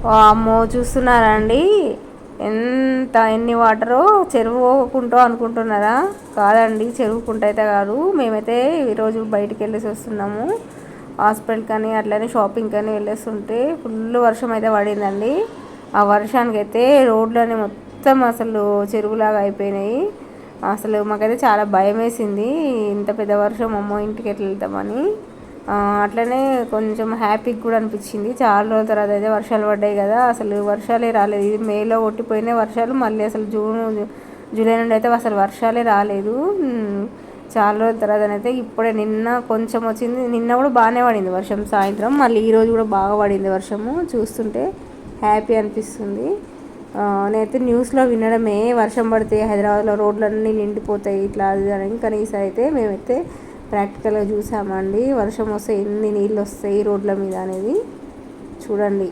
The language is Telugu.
అమ్మో చూస్తున్నారండి ఎన్ని వాటరో చెరువుకుంటూ అనుకుంటున్నారా? కాదండి, చెరువుకుంట అయితే కాదు. మేమైతే ఈరోజు బయటికి వెళ్ళేసి వస్తున్నాము హాస్పిటల్ కానీ అట్లనే షాపింగ్ కానీ వెళ్ళేస్తుంటే ఫుల్ వర్షం అయితే పడిందండి. ఆ వర్షానికి అయితే రోడ్లన్నీ మొత్తం అసలు చెరువులాగా అయిపోయినాయి. అసలు మాకైతే చాలా భయం వేసింది, ఇంత పెద్ద వర్షం అమ్మో ఇంటికి ఎట్లా వెళ్తామని. అట్లనే కొంచెం హ్యాపీగా కూడా అనిపించింది. చాలా రోజుల తర్వాత అయితే వర్షాలు పడ్డాయి కదా, అసలు వర్షాలే రాలేదు. ఇది మేలో కొట్టిపోయిన వర్షాలు మళ్ళీ అసలు జూలై నుండి అయితే అసలు వర్షాలే రాలేదు. చాలా రోజుల తర్వాత అయితే ఇప్పుడే నిన్న కొంచెం వచ్చింది. నిన్న కూడా బాగానే పడింది వర్షం సాయంత్రం, మళ్ళీ ఈరోజు కూడా బాగా పడింది వర్షము. చూస్తుంటే హ్యాపీ అనిపిస్తుంది. నేనైతే న్యూస్లో వినడమే వర్షం పడితే హైదరాబాద్లో రోడ్లన్నీ నిండిపోతాయి ఇట్లా అది అని, కానీ ఈసారి అయితే మేమైతే ప్రాక్టికల్గా చూసామండి వర్షం వస్తే ఎన్ని నీళ్ళు వస్తాయి రోడ్ల మీద అనేది. చూడండి.